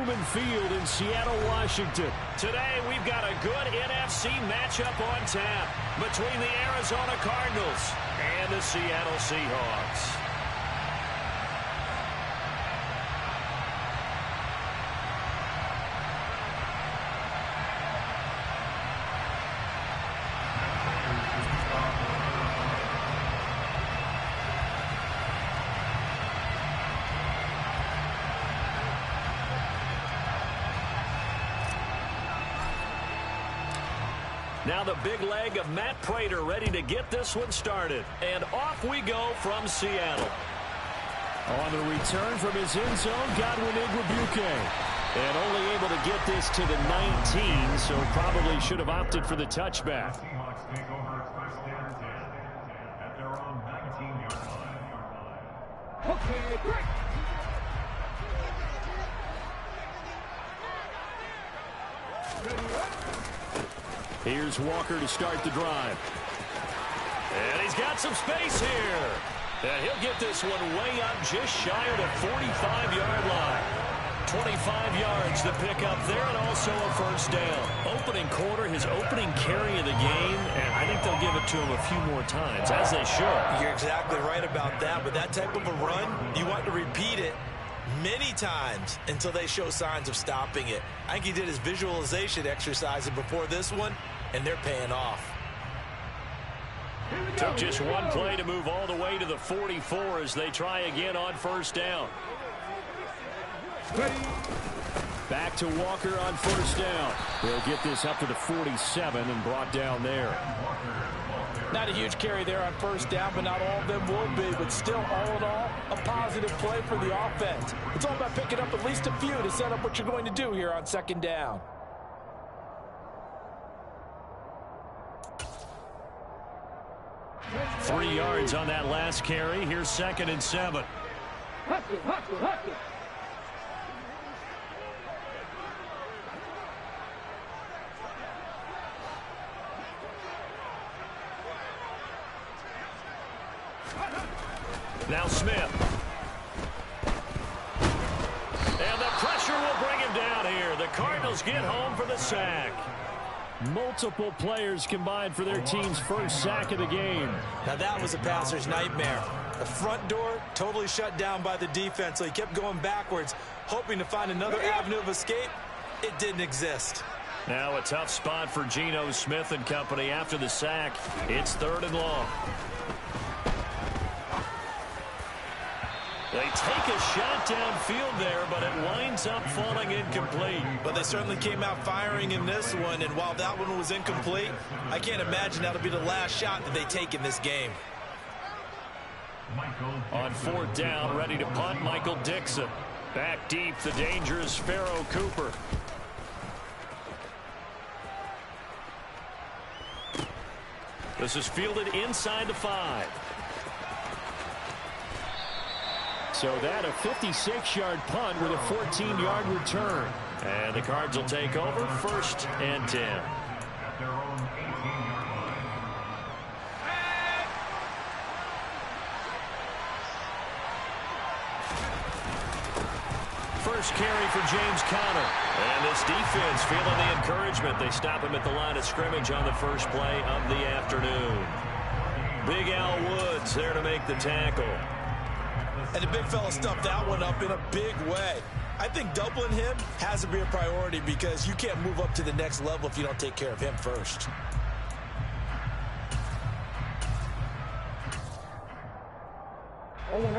Lumen Field in Seattle, Washington. Today, we've got a good NFC matchup on tap between the Arizona Cardinals and the Seattle Seahawks. Now the big leg of Matt Prater ready to get this one started. And off we go from Seattle. On the return from his end zone, Godwin Igwebuike. And only able to get this to the 19, so probably should have opted for the touchback. Okay, break. Here's Walker to start the drive. And he's got some space here. And he'll get this one way up just shy of the 45-yard line. 25 yards to pick up there and also a first down. Opening quarter, his opening carry of the game, and I think they'll give it to him a few more times, as they should. You're exactly right about that. With that type of a run, you want to repeat it many times until they show signs of stopping it. I think he did his visualization exercises before this one, and they're paying off. Took just one play to move all the way to the 44 as they try again on first down. Back to Walker on first down. They'll get this up to the 47 and brought down there. Not a huge carry there on first down, but not all of them will be. But still, all in all, a positive play for the offense. It's all about picking up at least a few to set up what you're going to do here on second down. Three yards on that last carry. Here's 2nd and 7. Hustle, hustle, hustle. Now Smith. And the pressure will bring him down here. The Cardinals get home for the sack. Multiple players combined for their team's first sack of the game. Now that was a passer's nightmare. The front door totally shut down by the defense, so he kept going backwards, hoping to find another avenue of escape. It didn't exist. Now a tough spot for Geno Smith and company after the sack. It's 3rd and long. They take a shot downfield there, but it winds up falling incomplete. But they certainly came out firing in this one, and while that one was incomplete, I can't imagine that'll be the last shot that they take in this game. On 4th down, ready to punt, Michael Dixon. Back deep, the dangerous Pharoh Cooper. This is fielded inside the 5. So that a 56-yard punt with a 14-yard return. And the Cards will take over 1st and 10. First carry for James Conner. And this defense feeling the encouragement. They stop him at the line of scrimmage on the first play of the afternoon. Big Al Woods there to make the tackle. And the big fella stuffed that one up in a big way. I think doubling him has to be a priority because you can't move up to the next level if you don't take care of him first.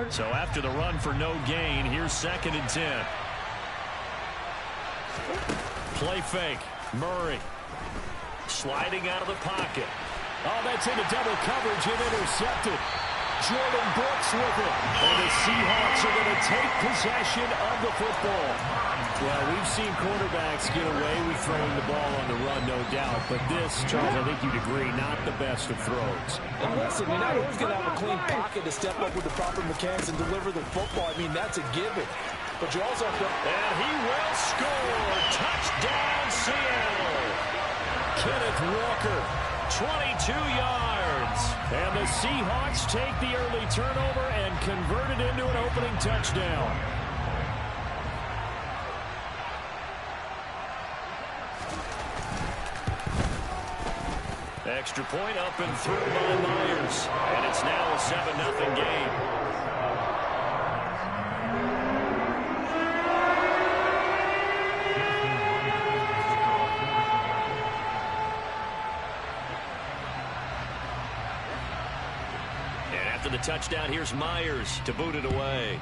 So after the run for no gain, here's 2nd and 10. Play fake. Murray sliding out of the pocket. Oh, that's into double coverage and intercepted. Jordan Brooks with it. And the Seahawks are going to take possession of the football. Well, we've seen quarterbacks get away with throwing the ball on the run, no doubt. But this, Charles, I think you'd agree, not the best of throws. And listen, you're not always going to have a clean pocket to step up with the proper mechanics and deliver the football. I mean, that's a given. But you also have to... And he will score. Touchdown, Seattle. Kenneth Walker, 22 yards. And the Seahawks take the early turnover and convert it into an opening touchdown. Extra point up and through by Myers. And it's now a 7-0 game. And after the touchdown, here's Myers to boot it away.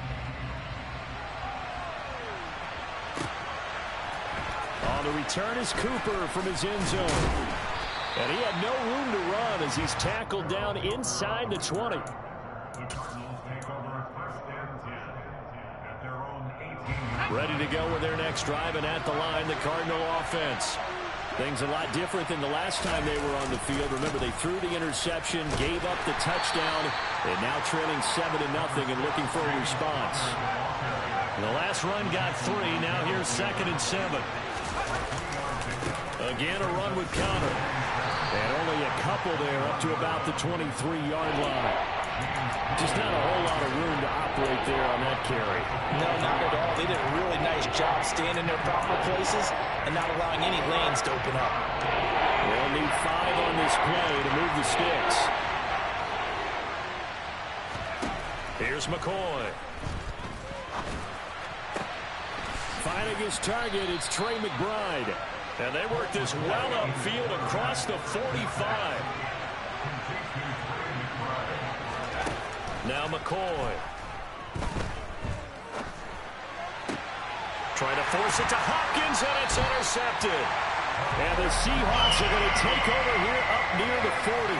On the return is Cooper from his end zone. And he had no room to run as he's tackled down inside the 20. Ready to go with their next drive, and at the line, the Cardinal offense. Things a lot different than the last time they were on the field. Remember, they threw the interception, gave up the touchdown, and now trailing 7-0 and looking for a response. The last run got 3. Now here's 2nd and 7. Again, a run with Conner. And only a couple there up to about the 23-yard line. Just not a whole lot of room to operate there on that carry. No, not at all. They did a really nice job staying in their proper places and not allowing any lanes to open up. They'll need 5 on this play to move the sticks. Here's McCoy. Finding his target, it's Trey McBride. And they work this well upfield across the 45. Now McCoy. Trying to force it to Hopkins, and it's intercepted. And the Seahawks are going to take over here up near the 40.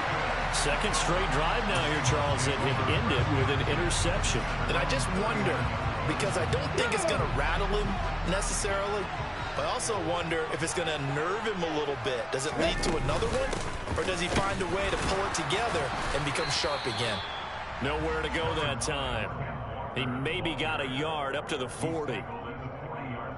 Second straight drive now here, Charles, that have ended with an interception. And I just wonder, because I don't think it's going to rattle him necessarily, but I also wonder if it's going to nerve him a little bit. Does it lead to another one? Or does he find a way to pull it together and become sharp again? Nowhere to go that time. He maybe got a yard up to the 40.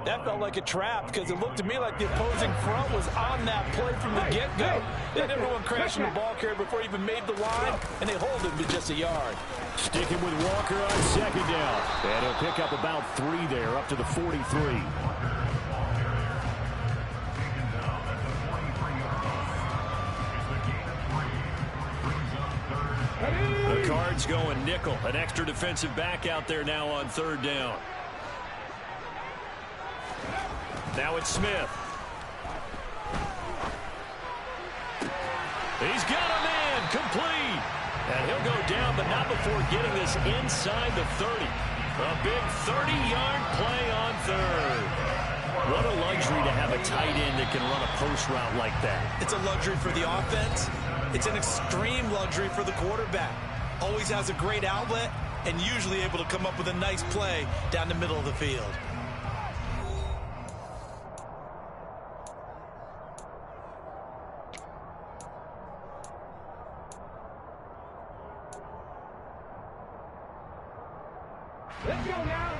That felt like a trap because it looked to me like the opposing front was on that play from the get-go. They had everyone crashing the ball carrier before he even made the line, and they hold him to just a yard. Sticking with Walker on 2nd down. And he'll pick up about 3 there up to the 43. The Cards going nickel. An extra defensive back out there now on 3rd down. Now it's Smith. He's got a man complete. And he'll go down, but not before getting this inside the 30. A big 30-yard play on 3rd. What a luxury to have a tight end that can run a post route like that. It's a luxury for the offense. It's an extreme luxury for the quarterback. Always has a great outlet and usually able to come up with a nice play down the middle of the field. Let's go now.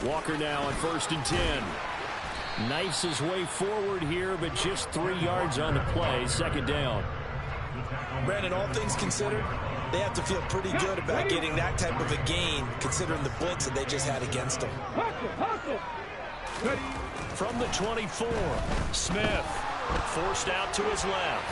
Walker now on 1st and 10. Knifes his way forward here, but just 3 yards on the play. 2nd down. Brandon, all things considered, they have to feel pretty good about getting that type of a gain, considering the blitz that they just had against them. From the 24, Smith forced out to his left.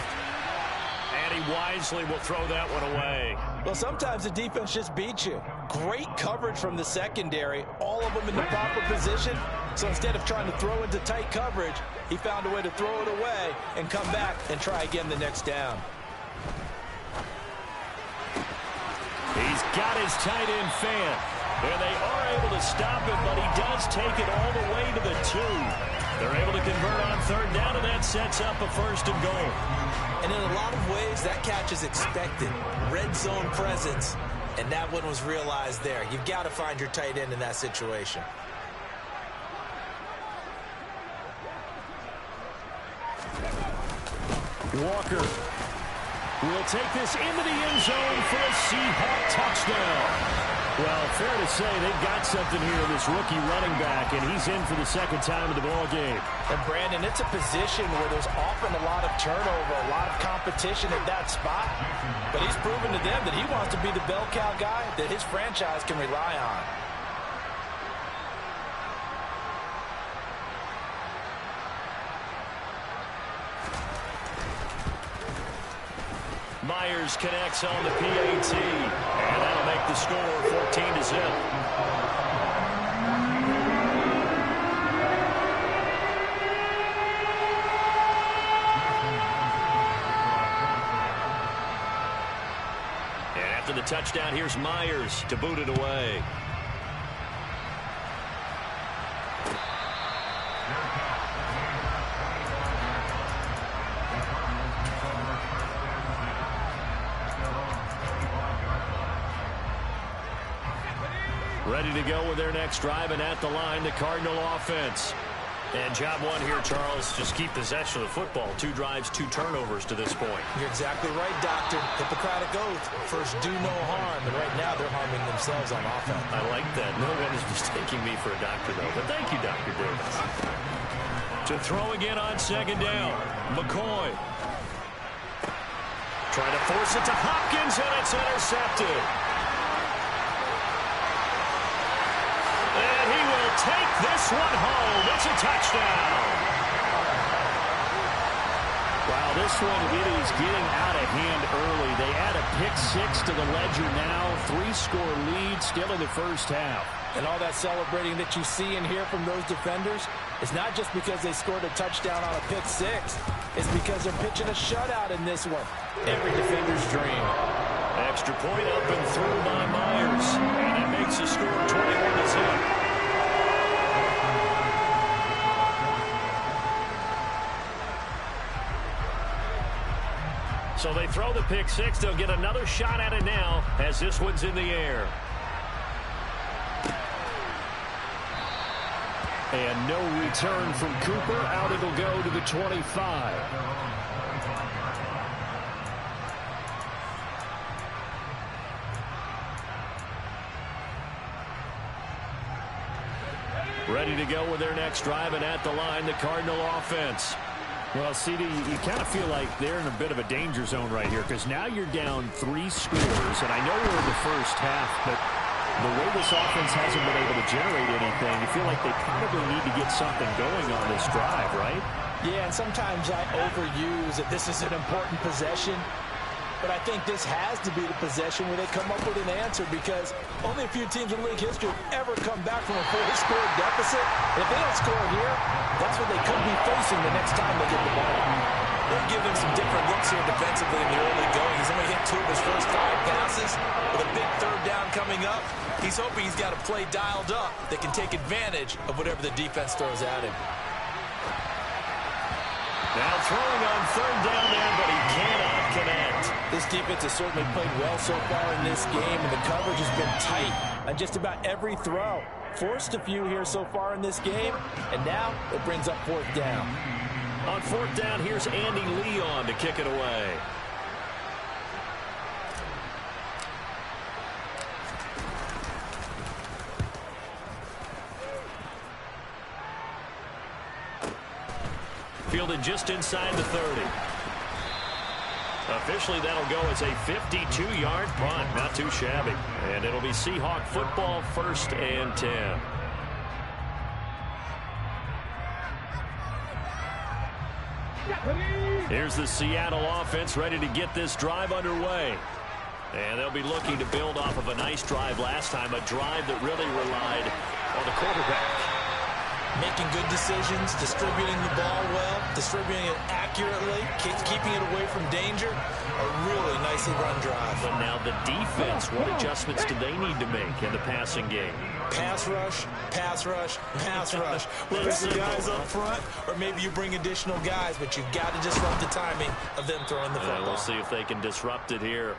And he wisely will throw that one away. Well, sometimes the defense just beats you. Great coverage from the secondary, all of them in the proper position. So instead of trying to throw into tight coverage, he found a way to throw it away and come back and try again the next down. He's got his tight end fan. And they are able to stop him, but he does take it all the way to the 2. They're able to convert on 3rd down, and that sets up a 1st and goal. And in a lot of ways, that catch is expected. Red zone presence, and that one was realized there. You've got to find your tight end in that situation. Walker will take this into the end zone for a Seahawk touchdown. Well, fair to say they've got something here in this rookie running back, and he's in for the 2nd time of the ball game. And Brandon, it's a position where there's often a lot of turnover, a lot of competition at that spot. But he's proven to them that he wants to be the bell cow guy that his franchise can rely on. Myers connects on the PAT. And that'll make the score 14-0. After the touchdown, here's Myers to boot it away. Ready to go with their next drive, and at the line, the Cardinal offense. And job one here, Charles, just keep possession of the football. 2 drives, 2 turnovers to this point. You're exactly right, Doctor. Hippocratic oath. First, do no harm. And right now, they're harming themselves on offense. I like that. No one is mistaking me for a doctor, though. But thank you, Dr. Davis. To throw again on second down. McCoy. Trying to force it to Hopkins, and it's intercepted. And he will take this one home. It's a touchdown. Wow, this one, it is getting out of hand early. They add a pick 6 to the ledger now. 3-score lead still in the first half. And all that celebrating that you see and hear from those defenders is not just because they scored a touchdown on a pick 6. It's because they're pitching a shutout in this one. Every defender's dream. Extra point up and through by Myers. And it makes the score 21-0. So they throw the pick 6. They'll get another shot at it now as this one's in the air. And no return from Cooper. Out it'll go to the 25. Ready to go with their next drive, and at the line, the Cardinal offense. Well, CD, you kind of feel like they're in a bit of a danger zone right here because now you're down 3 scores, and I know we're in the first half, but the way this offense hasn't been able to generate anything, you feel like they probably need to get something going on this drive, right? Yeah, and sometimes I overuse that this is an important possession. But I think this has to be the possession where they come up with an answer because only a few teams in league history have ever come back from a 4-score deficit. And if they don't score here, that's what they could be facing the next time they get the ball. They're giving some different looks here defensively in the early going. He's only hit 2 of his first 5 passes. With a big 3rd down coming up, he's hoping he's got a play dialed up that can take advantage of whatever the defense throws at him. Now throwing on 3rd down there, but he cannot connect. This defense has certainly played well so far in this game, and the coverage has been tight on just about every throw. Forced a few here so far in this game, and now it brings up 4th down. On 4th down, here's Andy Leon to kick it away. Fielded just inside the 30. Officially, that'll go as a 52-yard punt. Not too shabby. And it'll be Seahawk football, 1st and 10. Here's the Seattle offense ready to get this drive underway. And they'll be looking to build off of a nice drive last time, a drive that really relied on the quarterback. Making good decisions, distributing the ball well, distributing it accurately, keeping it away from danger. A really nicely run drive. But now the defense, what adjustments do they need to make in the passing game? Pass rush, pass rush, pass rush. Whether it's the guys up front or maybe you bring additional guys, but you've got to disrupt the timing of them throwing the football. We'll see if they can disrupt it here.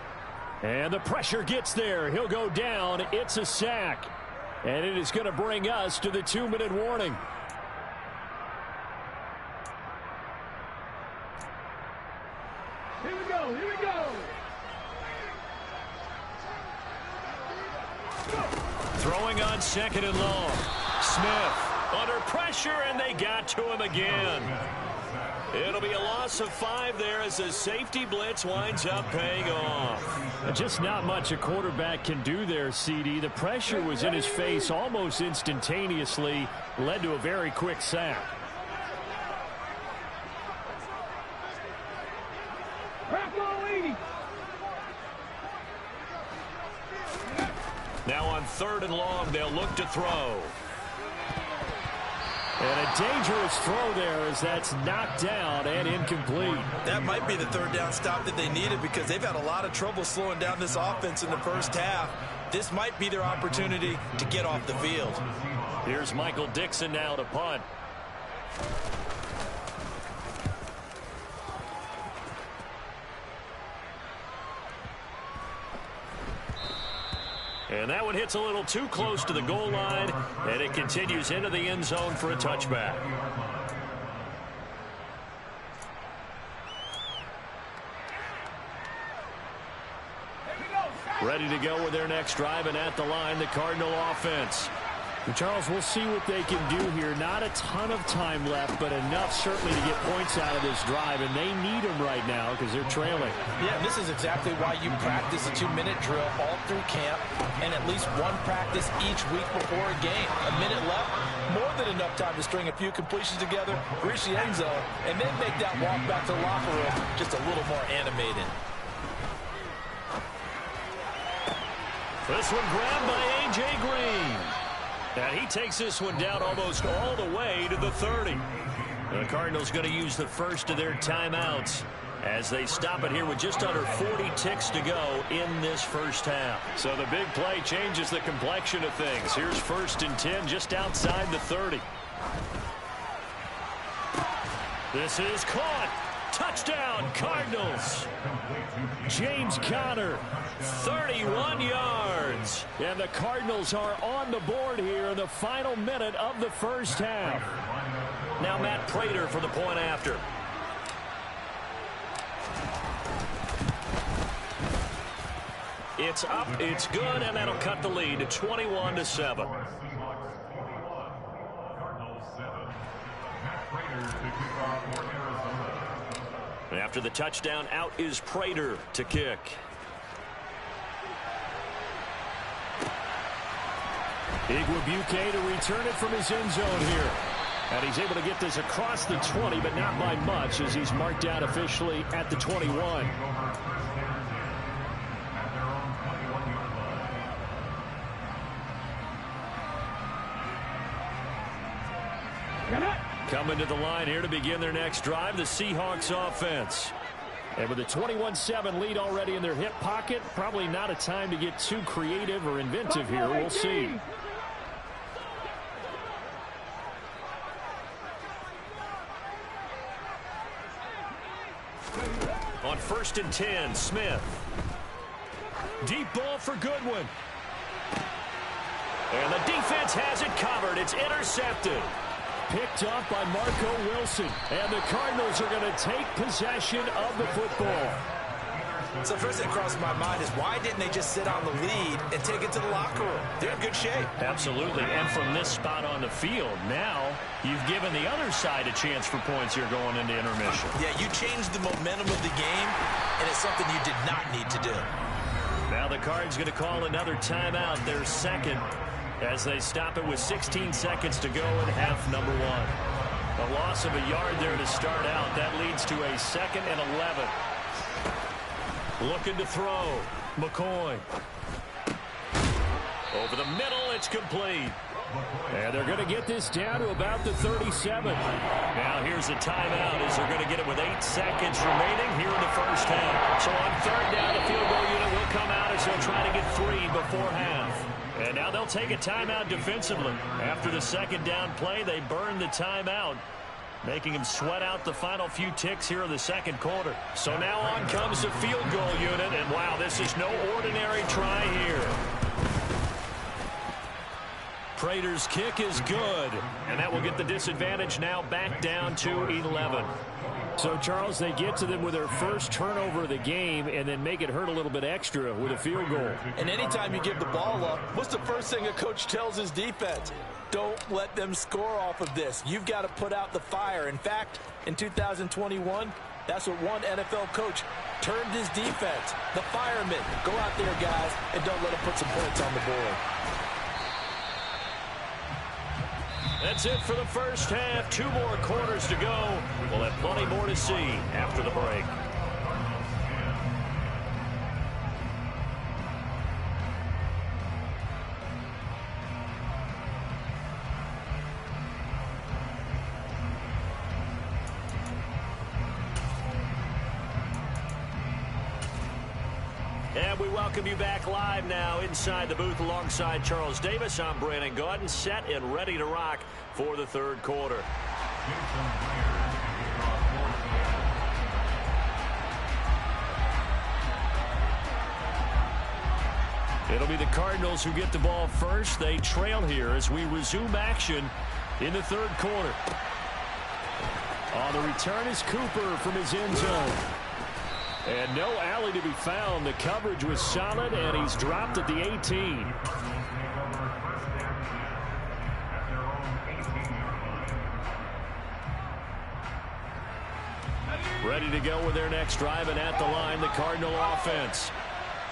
And the pressure gets there. He'll go down. It's a sack. And it is going to bring us to the 2-minute warning. Here we go, here we go. Throwing on 2nd and long. Smith under pressure, and they got to him again. It'll be a loss of 5 there as the safety blitz winds up paying off. Just not much a quarterback can do there, CD. The pressure was in his face almost instantaneously, led to a very quick sack. Crack on 80. Now on 3rd and long, they'll look to throw. And a dangerous throw there as that's knocked down and incomplete. That might be the 3rd down stop that they needed because they've had a lot of trouble slowing down this offense in the first half. This might be their opportunity to get off the field. Here's Michael Dixon now to punt. And that one hits a little too close to the goal line, and it continues into the end zone for a touchback. Ready to go with their next drive, and at the line, the Cardinal offense. And Charles, we'll see what they can do here. Not a ton of time left, but enough certainly to get points out of this drive, and they need them right now because they're trailing. Yeah, this is exactly why you practice a 2-minute drill all through camp and at least one practice each week before a game. A minute left, more than enough time to string a few completions together, reach the end zone, and then make that walk back to the locker room just a little more animated. This one grabbed by A.J. Green. And he takes this one down almost all the way to the 30. The Cardinals going to use the first of their timeouts as they stop it here with just under 40 ticks to go in this first half. So the big play changes the complexion of things. Here's 1st and 10 just outside the 30. This is caught. Touchdown, Cardinals. James Conner, 31 yards. and the Cardinals are on the board here in the final minute of the first half. Now Matt Prater for the point after. It's up, it's good, and that'll cut the lead to 21-7. After the touchdown, out is Prater to kick. Igwebuike to return it from his end zone here. And he's able to get this across the 20, but not by much as he's marked down officially at the 21. Coming to the line here to begin their next drive, the Seahawks offense. And with a 21-7 lead already in their hip pocket, probably not a time to get too creative or inventive here. We'll see. On 1st and 10, Smith. Deep ball for Goodwin. And the defense has it covered. It's intercepted. Picked up by Marco Wilson. And the Cardinals are going to take possession of the football. So first thing crossed my mind is why didn't they just sit on the lead and take it to the locker room? They're in good shape. Absolutely. And from this spot on the field, now you've given the other side a chance for points here going into intermission. Yeah, you changed the momentum of the game, and it's something you did not need to do. Now the Cards going to call another timeout, their second, as they stop it with 16 seconds to go in half number 1. A loss of a yard there to start out. That leads to a 2nd and 11. Looking to throw. McCoy. Over the middle, it's complete. And they're going to get this down to about the 37. Now here's a timeout as they're going to get it with 8 seconds remaining here in the first half. So on 3rd down, the field goal unit will come out as they'll try to get 3 before half. And now they'll take a timeout defensively. After the 2nd down play, they burn the timeout, making them sweat out the final few ticks here in the 2nd quarter. So now on comes the field goal unit, and wow, this is no ordinary try here. Prater's kick is good, and that will get the disadvantage now back down to 11. So, Charles, they get to them with their first turnover of the game and then make it hurt a little bit extra with a field goal. And anytime you give the ball up, what's the first thing a coach tells his defense? Don't let them score off of this. You've got to put out the fire. In fact, in 2021, that's what one NFL coach termed his defense. The firemen. Go out there, guys, and don't let them put some points on the board. That's it for the first half. 2 more quarters to go. We'll have plenty more to see after the break. And we welcome you back live now inside the booth alongside Charles Davis. I'm Brandon Gaudin, set and ready to rock for the third quarter. It'll be the Cardinals who get the ball first. They trail here as we resume action in the third quarter. On the return is Cooper from his end zone. And no alley to be found. The coverage was solid, and he's dropped at the 18. Ready to go with their next drive, and at the line, the Cardinal offense.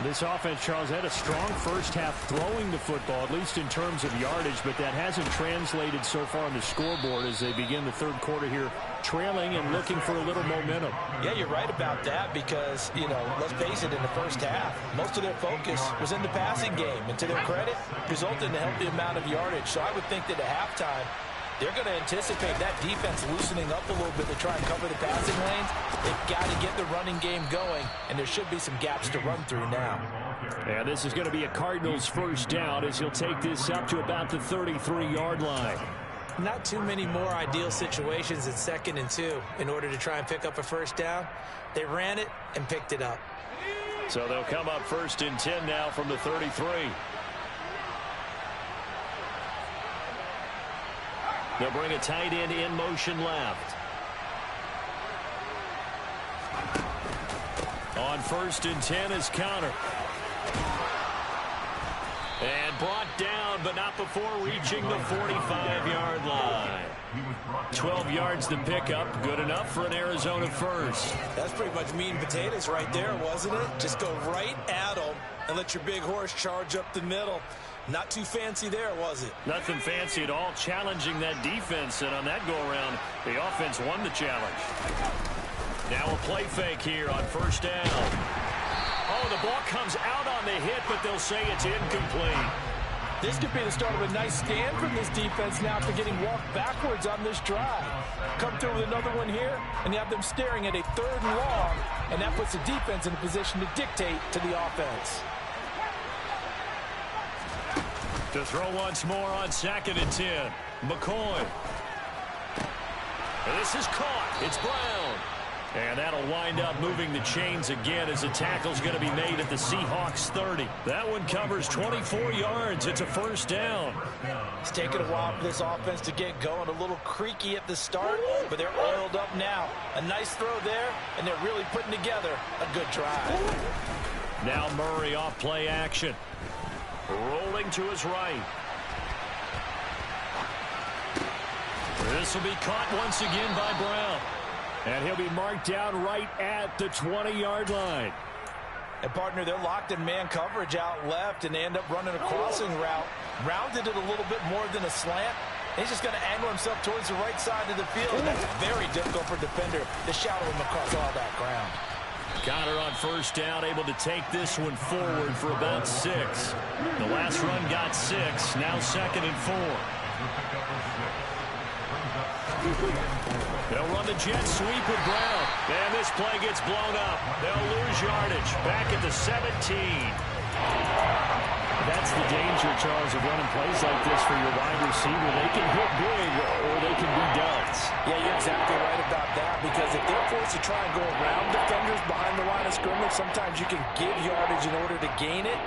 This offense, Charles, had a strong first half throwing the football, at least in terms of yardage, but that hasn't translated so far on the scoreboard as they begin the third quarter here, trailing and looking for a little momentum. Yeah, you're right about that because, let's face it, in the first half, most of their focus was in the passing game. And to their credit, resulted in a healthy amount of yardage. So I would think that at halftime, they're going to anticipate that defense loosening up a little bit to try and cover the passing lanes. They've got to get the running game going, and there should be some gaps to run through now. And this is going to be a Cardinals first down as he'll take this up to about the 33-yard line. Not too many more ideal situations at 2nd and 2 in order to try and pick up a first down. They ran it and picked it up. So they'll come up 1st and 10 now from the 33. They'll bring a tight end in motion left. On 1st and 10 is Conner. And brought down, but not before reaching the 45-yard line. 12 yards to pick up. Good enough for an Arizona first. That's pretty much meat and potatoes right there, wasn't it? Just go right at them and let your big horse charge up the middle. Not too fancy there, was it? Nothing fancy at all, challenging that defense, and on that go-around, the offense won the challenge. Now a play fake here on 1st down. Oh, the ball comes out on the hit, but they'll say it's incomplete. This could be the start of a nice stand from this defense now after getting walked backwards on this drive. Come through with another one here, and you have them staring at a 3rd and long, and that puts the defense in a position to dictate to the offense. To throw once more on 2nd and 10. McCoy. And this is caught. It's Brown. And that'll wind up moving the chains again as the tackle's going to be made at the Seahawks 30. That one covers 24 yards. It's a first down. It's taken a while for this offense to get going. A little creaky at the start, but they're oiled up now. A nice throw there, and they're really putting together a good drive. Now Murray off play action. Rolling to his right. This will be caught once again by Brown. And he'll be marked down right at the 20-yard line. And, partner, they're locked in man coverage out left, and they end up running a crossing route. Rounded it a little bit more than a slant. He's just going to angle himself towards the right side of the field. And that's very difficult for a defender to shadow him across all that ground. Conner on 1st down, able to take this one forward for about 6. The last run got 6. Now 2nd and 4. They'll run the jet sweep with Brown. And this play gets blown up. They'll lose yardage. Back at the 17. That's the danger, Charles, of running plays like this for your wide receiver. They can hit big or they can be duds. Yeah, you're exactly right about that, because if they're forced to try and go around defenders behind the line of scrimmage, sometimes you can give yardage in order to gain it.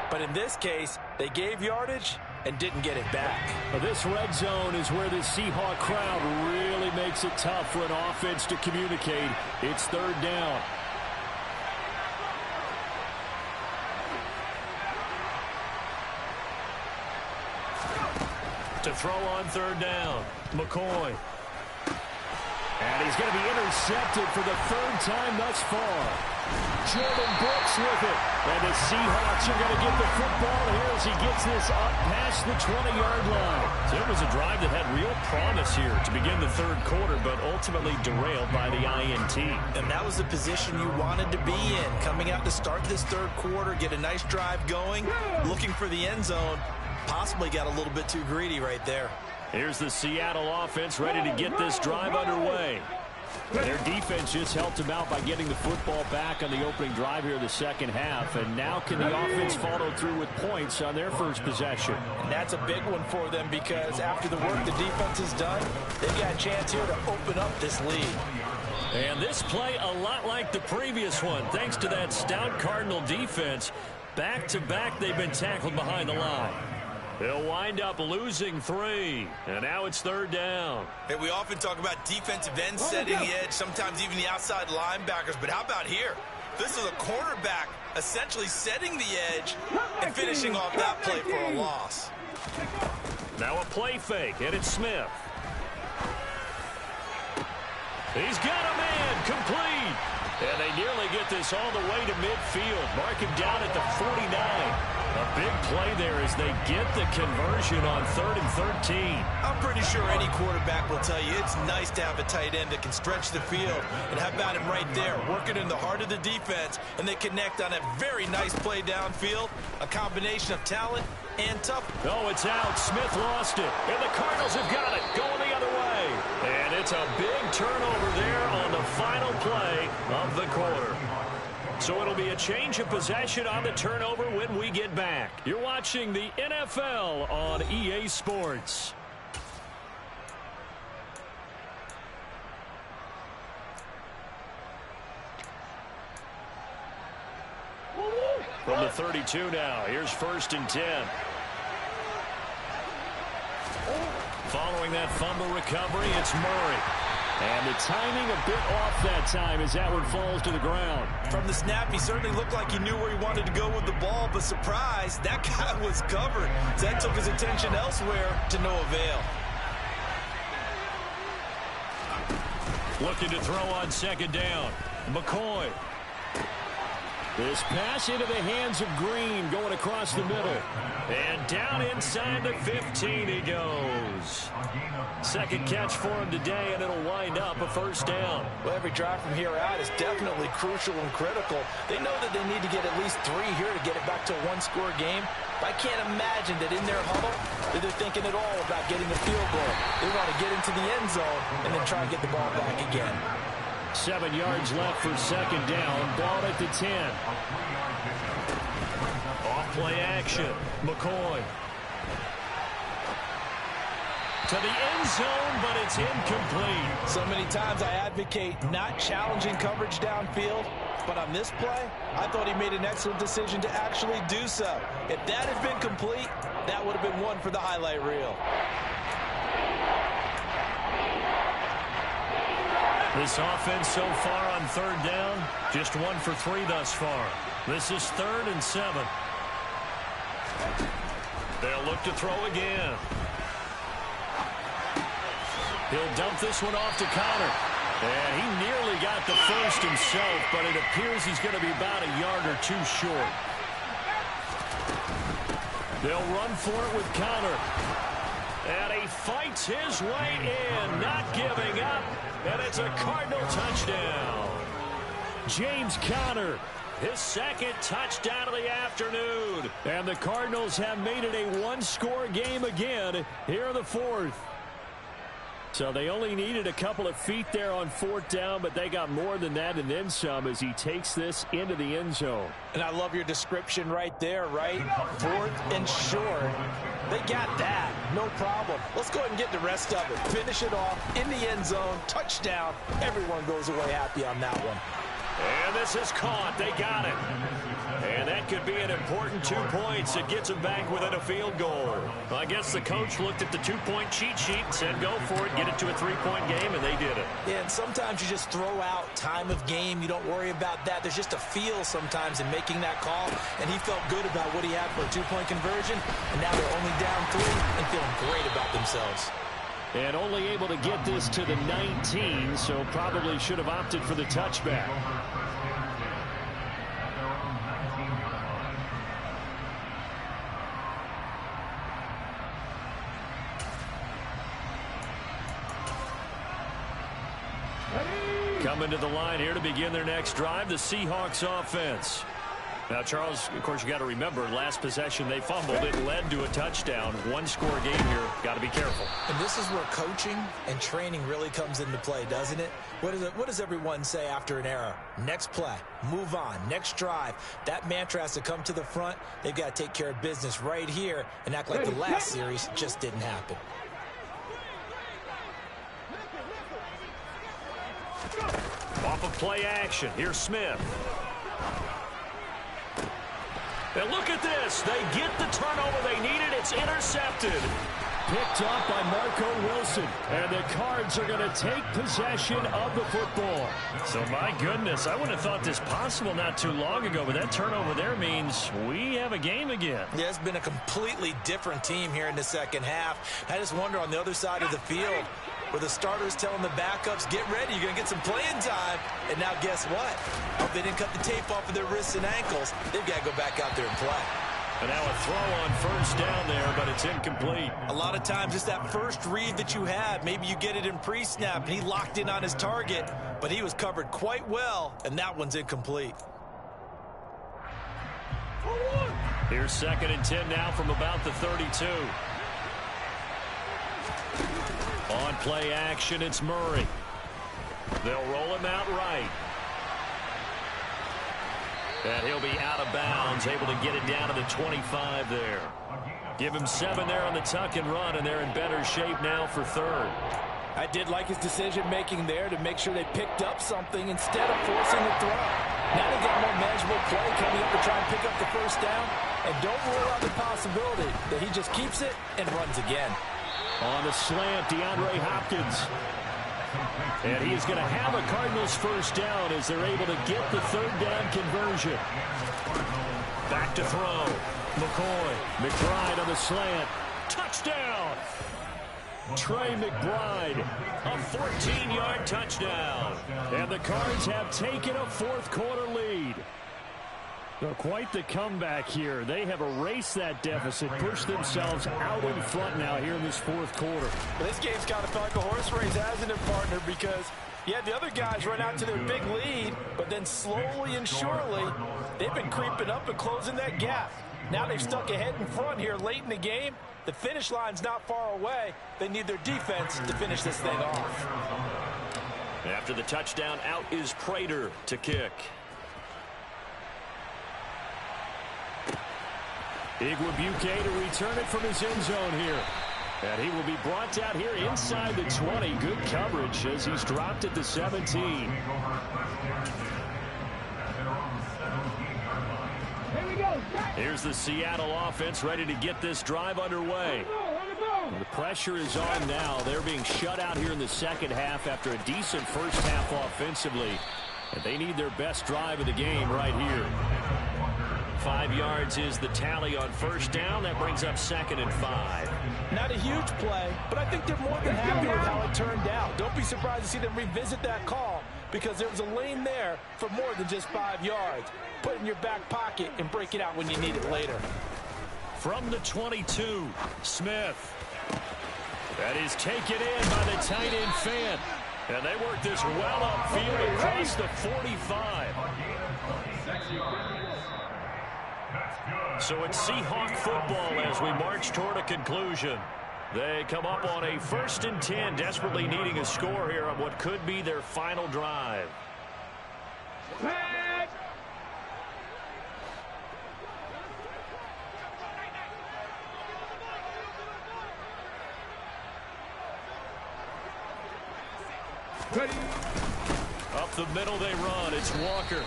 But in this case, they gave yardage and didn't get it back. Well, this red zone is where the Seahawk crowd really makes it tough for an offense to communicate. It's 3rd down. To throw on 3rd down, McCoy. And he's going to be intercepted for the 3rd time thus far. Jordan Brooks with it. And the Seahawks are going to get the football here as he gets this up past the 20-yard line. So it was a drive that had real promise here to begin the 3rd quarter, but ultimately derailed by the INT. And that was the position you wanted to be in. Coming out to start this 3rd quarter, get a nice drive going, looking for the end zone. Possibly got a little bit too greedy right there. Here's the Seattle offense ready to get this drive underway. Their defense just helped them out by getting the football back on the opening drive here in the second half. And now can the offense follow through with points on their first possession? And that's a big one for them because after the work the defense has done, they've got a chance here to open up this lead. And this play a lot like the previous one. Thanks to that stout Cardinal defense, back-to-back they've been tackled behind the line. They'll wind up losing 3. And now it's third down. Hey, we often talk about defensive ends setting the edge, sometimes even the outside linebackers. But how about here? This is a cornerback essentially setting the edge and finishing off that play for a loss. Now a play fake, and it's Smith. He's got a man complete. And they nearly get this all the way to midfield. Mark him down at the 49. A big play there as they get the conversion on 3rd and 13. I'm pretty sure any quarterback will tell you it's nice to have a tight end that can stretch the field. And how about him right there, working in the heart of the defense, and they connect on a very nice play downfield. A combination of talent and toughness. Oh, it's out. Smith lost it. And the Cardinals have got it. Going the other way. And it's a big turnover there on the final play of the quarter. So it'll be a change of possession on the turnover when we get back. You're watching the NFL on EA Sports. From the 32 now, here's 1st and 10. Following that fumble recovery, it's Murray. And the timing a bit off that time as that one falls to the ground. From the snap, he certainly looked like he knew where he wanted to go with the ball, but surprise, that guy was covered. So that took his attention elsewhere to no avail. Looking to throw on 2nd down. McCoy. This pass into the hands of Green going across the middle. And down inside the 15 he goes. 2nd catch for him today, and it'll wind up a 1st down. Well, every drive from here out is definitely crucial and critical. They know that they need to get at least 3 here to get it back to a one-score game. But I can't imagine that in their huddle that they're thinking at all about getting a field goal. They want to get into the end zone and then try and get the ball back again. 7 yards left for 2nd down. Ball at the 10. Off play action. McCoy. To the end zone, but it's incomplete. So many times I advocate not challenging coverage downfield, but on this play, I thought he made an excellent decision to actually do so. If that had been complete, that would have been one for the highlight reel. This offense so far on 3rd down, just 1 for 3 thus far. This is 3rd and 7. They'll look to throw again. He'll dump this one off to Connor. And he nearly got the first himself, but it appears he's going to be about a yard or 2 short. They'll run for it with Connor. And he fights his way in, not giving up. And it's a Cardinal touchdown. James Conner, his 2nd touchdown of the afternoon. And the Cardinals have made it a one-score game again here in the 4th. So they only needed a couple of feet there on 4th down, but they got more than that and then some as he takes this into the end zone. And I love your description right there, right? 4th and short. They got that. No problem. Let's go ahead and get the rest of it. Finish it off in the end zone. Touchdown. Everyone goes away happy on that one. And this is caught. They got it. And that could be an important 2 points. It gets them back within a field goal. Well, I guess the coach looked at the 2-point cheat sheet and said, go for it, get it to a 3-point game, and they did it. Yeah, and sometimes you just throw out time of game. You don't worry about that. There's just a feel sometimes in making that call, and he felt good about what he had for a 2-point conversion, and now they're only down 3 and feeling great about themselves. And only able to get this to the 19, so probably should have opted for the touchback. Coming to the line here to begin their next drive, the Seahawks offense. Now, Charles, of course, you got to remember, last possession they fumbled. It led to a touchdown. One-score game here. Got to be careful. And this is where coaching and training really comes into play, doesn't it? What does everyone say after an error? Next play, move on, next drive. That mantra has to come to the front. They've got to take care of business right here and act like the last series just didn't happen. Off of play action. Here's Smith. And look at this. They get the turnover they needed. It's intercepted. Picked up by Marco Wilson. And the Cards are going to take possession of the football. So, my goodness, I wouldn't have thought this possible not too long ago, but that turnover there means we have a game again. Yeah, it's been a completely different team here in the second half. I just wonder on the other side of the field, where the starters telling the backups, get ready, you're going to get some playing time. And now guess what? If they didn't cut the tape off of their wrists and ankles, they've got to go back out there and play. And now a throw on first down there, but it's incomplete. A lot of times it's that first read that you have. Maybe you get it in pre-snap, and he locked in on his target, but he was covered quite well, and that one's incomplete. Here's 2nd and 10 now from about the 32. On play action, it's Murray. They'll roll him out right. And he'll be out of bounds, able to get it down to the 25 there. Give him 7 there on the tuck and run, and they're in better shape now for 3rd. I did like his decision-making there to make sure they picked up something instead of forcing the throw. Now they got more manageable play coming up to try and pick up the first down, and don't rule out the possibility that he just keeps it and runs again. On the slant, DeAndre Hopkins. And he's going to have a Cardinals first down as they're able to get the 3rd down conversion. Back to throw. McCoy. McBride on the slant. Touchdown! Trey McBride. A 14-yard touchdown. And the Cards have taken a 4th quarter lead. So quite the comeback here. They have erased that deficit, pushed themselves out in front now here in this 4th quarter. But this game's kind of felt like a horse race, hasn't it, partner? Because, yeah, the other guys run out to their big lead, but then slowly and surely, they've been creeping up and closing that gap. Now they've stuck ahead in front here late in the game. The finish line's not far away. They need their defense to finish this thing off. After the touchdown, out is Prater to kick. Igwebuike to return it from his end zone here. And he will be brought out here inside the 20. Good coverage as he's dropped at the 17. Here's the Seattle offense ready to get this drive underway. The pressure is on now. They're being shut out here in the second half after a decent first half offensively. And they need their best drive of the game right here. 5 yards is the tally on first down. That brings up 2nd and 5. Not a huge play, but I think they're more than happy with how it turned out. Don't be surprised to see them revisit that call because there was a lane there for more than just 5 yards. Put it in your back pocket and break it out when you need it later. From the 22, Smith. That is taken in by the tight end Fant. And they work this well upfield across the 45. So it's Seahawk football as we march toward a conclusion. They come up on a 1st and 10, desperately needing a score here on what could be their final drive. Ready. Up the middle they run. It's Walker.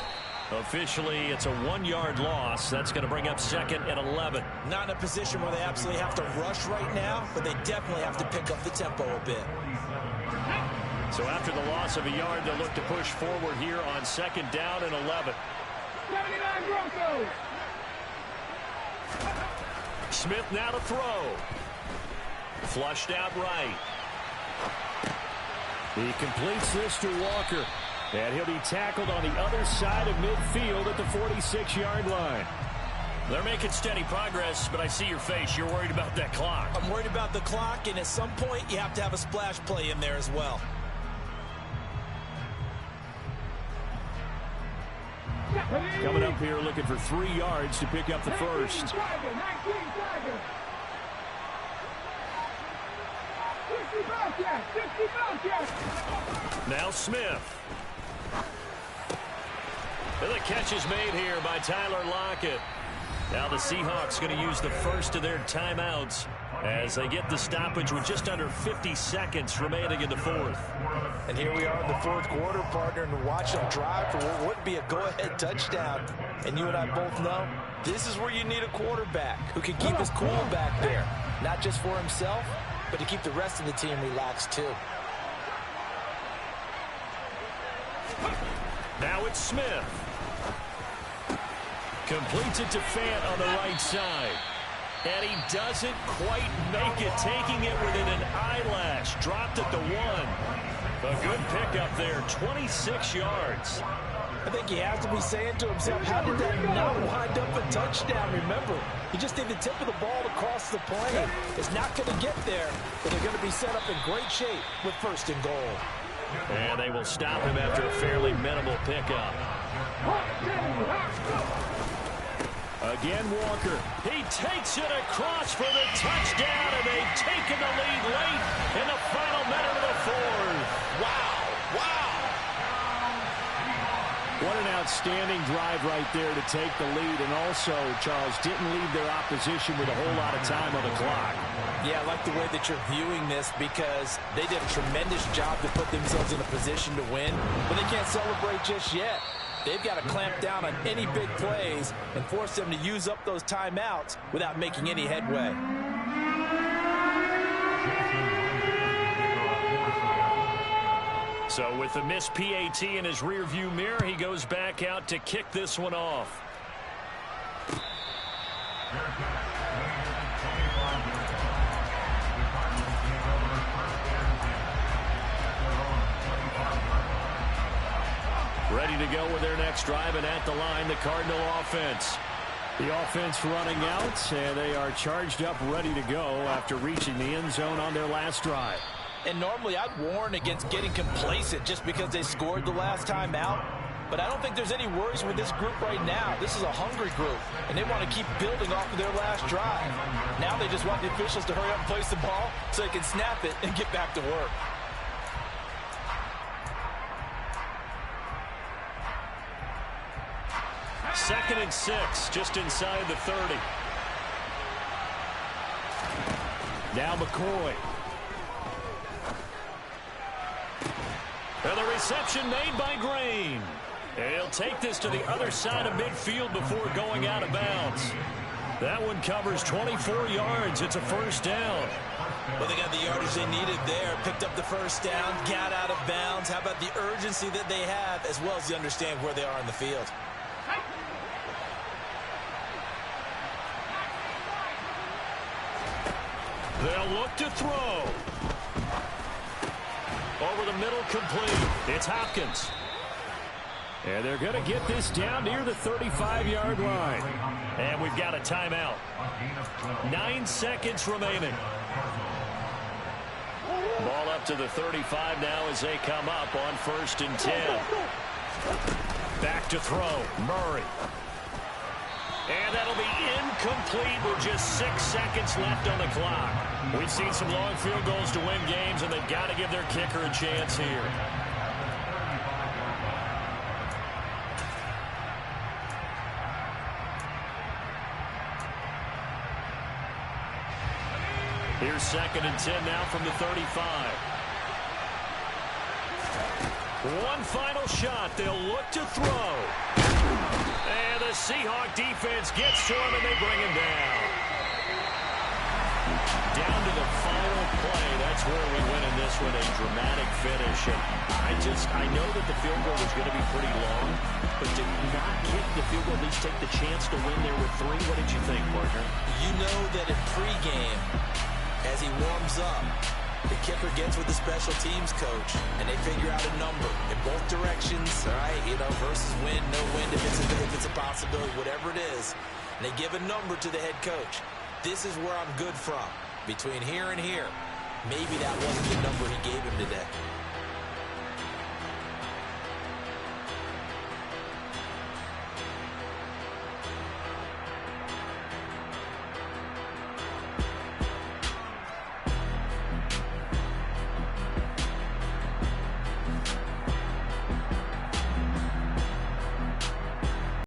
Officially, it's a 1-yard loss. That's going to bring up 2nd and 11. Not in a position where they absolutely have to rush right now, but they definitely have to pick up the tempo a bit. So after the loss of a yard, they'll look to push forward here on 2nd down and 11. 79 Broncos. Smith now to throw. Flushed out right. He completes this to Walker. And he'll be tackled on the other side of midfield at the 46-yard line. They're making steady progress, but I see your face. You're worried about that clock. I'm worried about the clock, and at some point, you have to have a splash play in there as well. Coming up here looking for 3 yards to pick up the first. Now Smith. And the catch is made here by Tyler Lockett. Now the Seahawks going to use the first of their timeouts as they get the stoppage with just under 50 seconds remaining in the fourth. And here we are in the fourth quarter, partner, and watch them drive for what would be a go-ahead touchdown. And you and I both know this is where you need a quarterback who can keep his cool back there, not just for himself, but to keep the rest of the team relaxed too. Now it's Smith. Completes it to Fant on the right side. And he doesn't quite make it, taking it within an eyelash. Dropped at the 1. A good pickup there, 26 yards. I think he has to be saying to himself, how did that not wind up a touchdown? Remember, he just did the tip of the ball to cross the plane. It's not going to get there, but they're going to be set up in great shape with first and goal. And they will stop him after a fairly minimal pickup. Again, Walker. He takes it across for the touchdown, and they've taken the lead late in the final minute of the fourth. Wow. What an outstanding drive right there to take the lead. And also, Charles, didn't leave their opposition with a whole lot of time on the clock. Yeah, I like the way that you're viewing this because they did a tremendous job to put themselves in a position to win, but they can't celebrate just yet. They've got to clamp down on any big plays and force them to use up those timeouts without making any headway. So with the missed PAT in his rearview mirror, he goes back out to kick this one off. Ready to go with their next drive, and at the line, the Cardinal offense. The offense running out, and they are charged up, ready to go after reaching the end zone on their last drive. And normally I'd warn against getting complacent just because they scored the last time out. But I don't think there's any worries with this group right now. This is a hungry group, and they want to keep building off of their last drive. Now they just want the officials to hurry up and place the ball so they can snap it and get back to work. Second and 6, just inside the 30. Now McCoy. And the reception made by Green. He'll take this to the other side of midfield before going out of bounds. That one covers 24 yards. It's a first down. Well, they got the yardage they needed there. Picked up the first down, got out of bounds. How about the urgency that they have, as well as the understand where they are in the field? They'll look to throw. Over the middle, complete. It's Hopkins. And they're going to get this down near the 35-yard line. And we've got a timeout. 9 seconds remaining. Ball up to the 35 now as they come up on 1st and 10. Back to throw. Murray. And that'll be incomplete with just 6 seconds left on the clock. We've seen some long field goals to win games, and they've got to give their kicker a chance here. Here's 2nd and 10 now from the 35. One final shot. They'll look to throw. And the Seahawk defense gets to him, and they bring him down. Down to the final play. That's where we win in this one, a dramatic finish. And I know that the field goal was going to be pretty long, but to not kick the field goal, at least take the chance to win there with 3. What did you think, partner? You know that in pregame, as he warms up, the kicker gets with the special teams coach, and they figure out a number in both directions, all right, versus win, no win, if it's a possibility, whatever it is. And they give a number to the head coach. This is where I'm good from. Between here and here, maybe that wasn't the number he gave him today.